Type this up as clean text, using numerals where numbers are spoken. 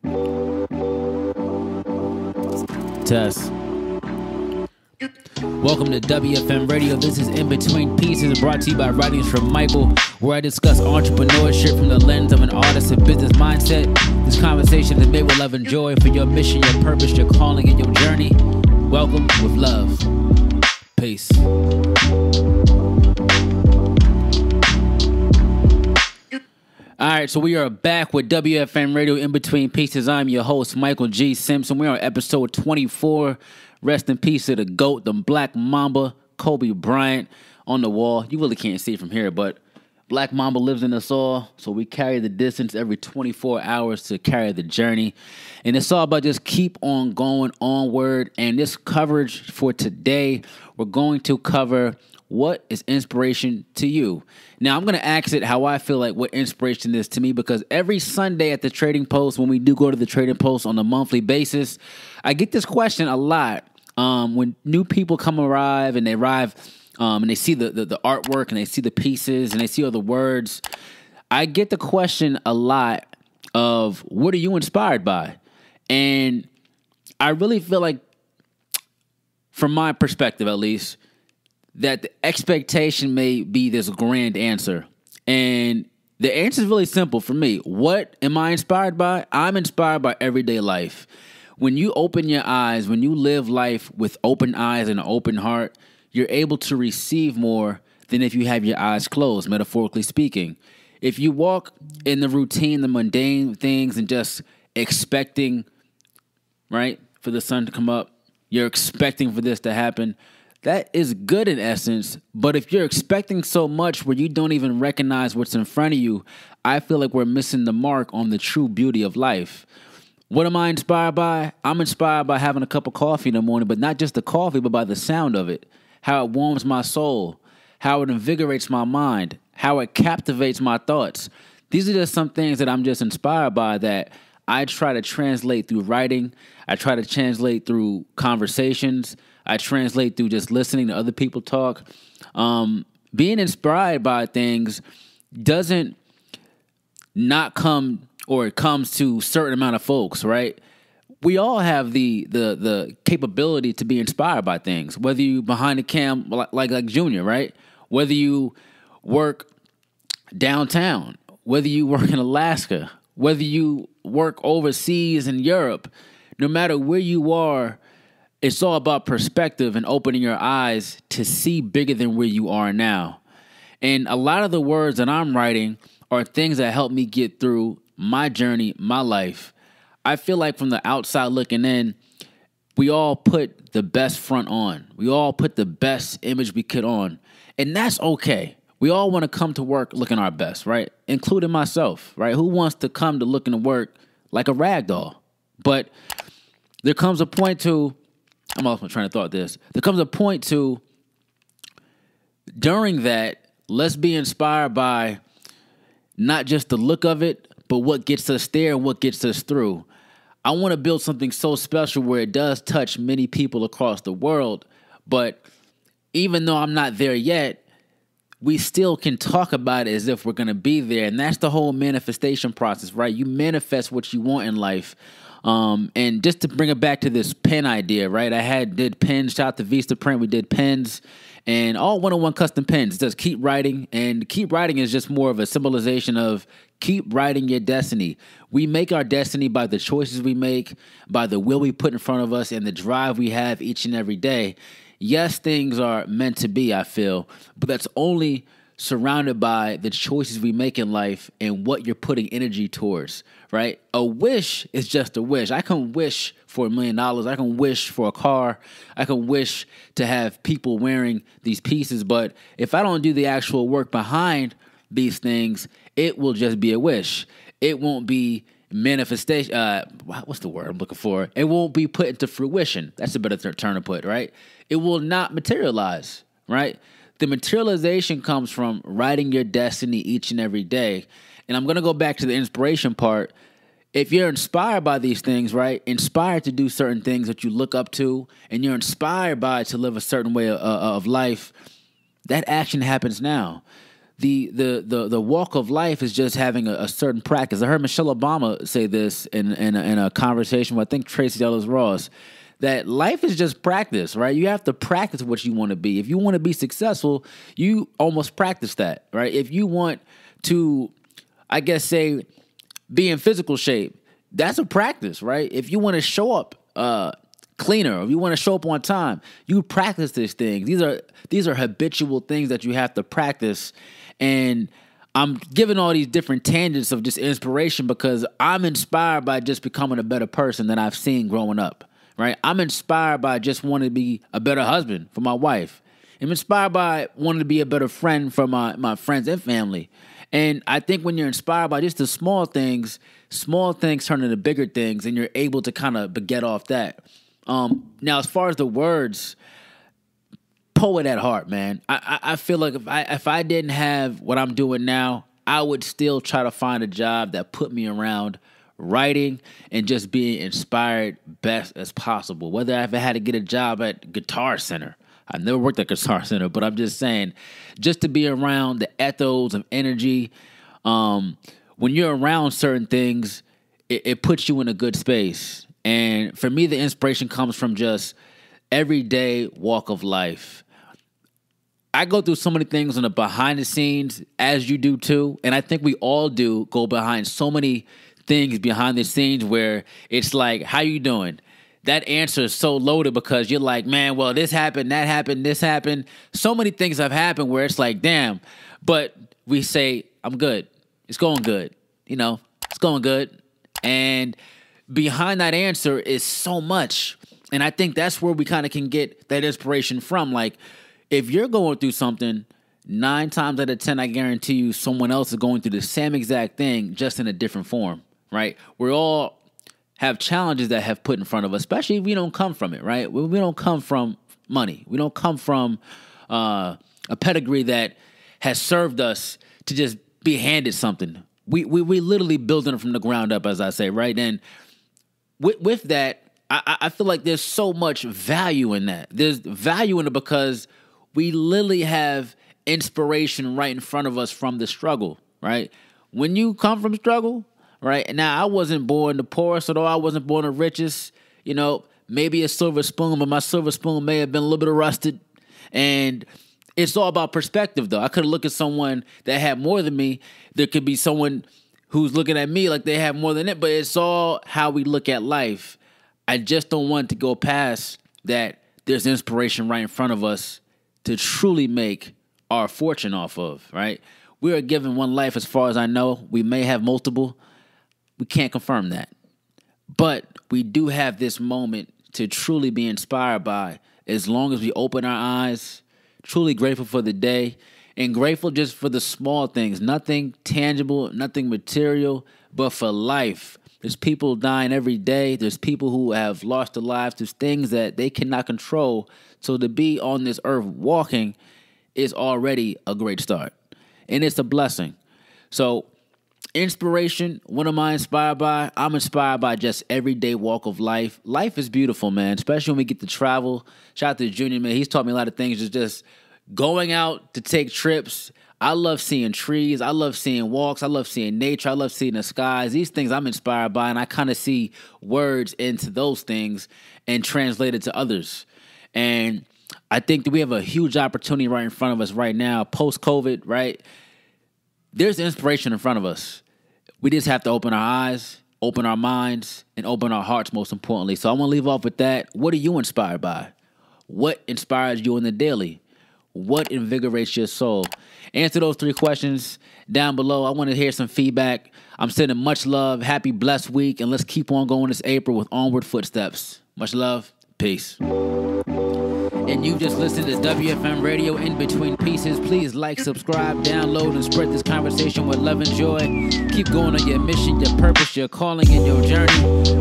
Test. Welcome to WFM Radio. This is In Between Pieces, brought to you by Writings from Michael, where I discuss entrepreneurship from the lens of an artist and business mindset. This conversation is made with love and joy for your mission, your purpose, your calling, and your journey. Welcome with love. Peace. All right, so we are back with WFM Radio In Between Pieces. I'm your host, Michael G. Simpson. We're on episode 24. Rest in peace to the GOAT, the Black Mamba, Kobe Bryant, on the wall. You really can't see it from here, but Black Mamba lives in us all, so we carry the distance every 24 hours to carry the journey. And it's all about just keep on going onward. And this coverage for today, we're going to cover what is inspiration to you. Now, I'm going to ask it how I feel like what inspiration is to me, because every Sunday at the Trading Post, when we do go to the Trading Post on a monthly basis, I get this question a lot. When new people arrive and they see the artwork and they see the pieces and they see all the words, I get the question a lot of, what are you inspired by? And I really feel like, from my perspective at least, that the expectation may be this grand answer. And the answer is really simple for me. What am I inspired by? I'm inspired by everyday life. When you open your eyes, when you live life with open eyes and an open heart, you're able to receive more than if you have your eyes closed, metaphorically speaking. If you walk in the routine, the mundane things, and just expecting, right, for the sun to come up, you're expecting for this to happen, that is good in essence. But if you're expecting so much where you don't even recognize what's in front of you, I feel like we're missing the mark on the true beauty of life. What am I inspired by? I'm inspired by having a cup of coffee in the morning, but not just the coffee, but by the sound of it, how it warms my soul, how it invigorates my mind, how it captivates my thoughts. These are just some things that I'm just inspired by that I try to translate through writing. I try to translate through conversations. I translate through just listening to other people talk. Being inspired by things doesn't not come, or it comes to a certain amount of folks, right? We all have the capability to be inspired by things, whether you behind the cam like Junior, right? Whether you work downtown, whether you work in Alaska, whether you work overseas in Europe, no matter where you are, it's all about perspective and opening your eyes to see bigger than where you are now. And a lot of the words that I'm writing are things that help me get through my journey, my life. I feel like from the outside looking in, we all put the best front on. We all put the best image we could on. And that's okay. We all want to come to work looking our best, right? Including myself, right? Who wants to come to looking to work like a rag doll? But there comes a point to, I'm also trying to thought this. There comes a point to, during that, let's be inspired by not just the look of it, but what gets us there and what gets us through. I want to build something so special where it does touch many people across the world. But even though I'm not there yet, we still can talk about it as if we're going to be there. And that's the whole manifestation process, right? You manifest what you want in life. And just to bring it back to this pen idea, right? Did pens, shout out to Vista Print. We did pens and all 101 custom pens. It says keep writing, and keep writing is just more of a symbolization of keep writing your destiny. We make our destiny by the choices we make, by the will we put in front of us, and the drive we have each and every day. Yes, things are meant to be, I feel, but that's only surrounded by the choices we make in life and what you're putting energy towards, right? A wish is just a wish. I can wish for $1 million. I can wish for a car. I can wish to have people wearing these pieces. But if I don't do the actual work behind these things, it will just be a wish. It won't be manifestation. What's the word I'm looking for? It won't be put into fruition. That's a better term to put, right? It will not materialize, right? The materialization comes from writing your destiny each and every day. And I'm going to go back to the inspiration part. If you're inspired by these things, right, inspired to do certain things that you look up to, and you're inspired by to live a certain way of life, that action happens now. the walk of life is just having a certain practice. I heard Michelle Obama say this in a conversation with, I think, Tracy Ellis Ross, that life is just practice, right? You have to practice what you want to be. If you want to be successful, you almost practice that, right? If you want to, I guess, say, be in physical shape, that's a practice, right? If you want to show up cleaner, or if you want to show up on time, you practice these things. These are habitual things that you have to practice. And I'm giving all these different tangents of just inspiration because I'm inspired by just becoming a better person than I've seen growing up, right? I'm inspired by just wanting to be a better husband for my wife. I'm inspired by wanting to be a better friend for my friends and family. And I think when you're inspired by just the small things turn into bigger things, and you're able to kind of get off that. Now, as far as the words, poet at heart, man. I feel like if I didn't have what I'm doing now, I would still try to find a job that put me around writing and just being inspired best as possible. Whether if I had to get a job at Guitar Center. I've never worked at Guitar Center, but I'm just saying, just to be around the ethos of energy. When you're around certain things, it puts you in a good space. And for me, the inspiration comes from just everyday walk of life. I go through so many things on the behind the scenes, as you do too. And I think we all do go behind so many things behind the scenes where it's like, how you doing? That answer is so loaded because you're like, man, well, this happened, that happened, this happened. So many things have happened where it's like, damn. But we say, I'm good. It's going good. It's going good. And behind that answer is so much. And I think that's where we kind of can get that inspiration from. Like, if you're going through something, 9 times out of 10, I guarantee you someone else is going through the same exact thing, just in a different form, right? We all have challenges that have put in front of us, especially if we don't come from it, right? We don't come from money. We don't come from a pedigree that has served us to just be handed something. We literally building it from the ground up, as I say, right? And with that, I feel like there's so much value in that. There's value in it because we literally have inspiration right in front of us from the struggle, right? When you come from struggle, right? Now, I wasn't born the poorest, although I wasn't born the richest. Maybe a silver spoon, but my silver spoon may have been a little bit rusted. And it's all about perspective, though. I could look at someone that had more than me. There could be someone who's looking at me like they have more than it, but it's all how we look at life. I just don't want to go past that there's inspiration right in front of us to truly make our fortune off of, right? We are given one life as far as I know. We may have multiple. We can't confirm that. But we do have this moment to truly be inspired by, as long as we open our eyes, truly grateful for the day, and grateful just for the small things. Nothing tangible, nothing material, but for life. There's people dying every day. There's people who have lost their lives. There's things that they cannot control. So to be on this earth walking is already a great start. And it's a blessing. So inspiration, what am I inspired by? I'm inspired by just everyday walk of life. Life is beautiful, man, especially when we get to travel. Shout out to Junior, man. He's taught me a lot of things. Just going out to take trips. I love seeing trees. I love seeing walks. I love seeing nature. I love seeing the skies. These things I'm inspired by, and I kind of see words into those things and translate it to others. And I think that we have a huge opportunity right in front of us right now, post-COVID, right? There's inspiration in front of us. We just have to open our eyes, open our minds, and open our hearts, most importantly. So I want to leave off with that. What are you inspired by? What inspires you in the daily? What invigorates your soul? Answer those 3 questions down below. I want to hear some feedback. I'm sending much love. Happy, blessed week. And let's keep on going this April with onward footsteps. Much love. Peace. And you just listened to WFM Radio In Between Pieces. Please like, subscribe, download, and spread this conversation with love and joy. Keep going on your mission, your purpose, your calling, and your journey.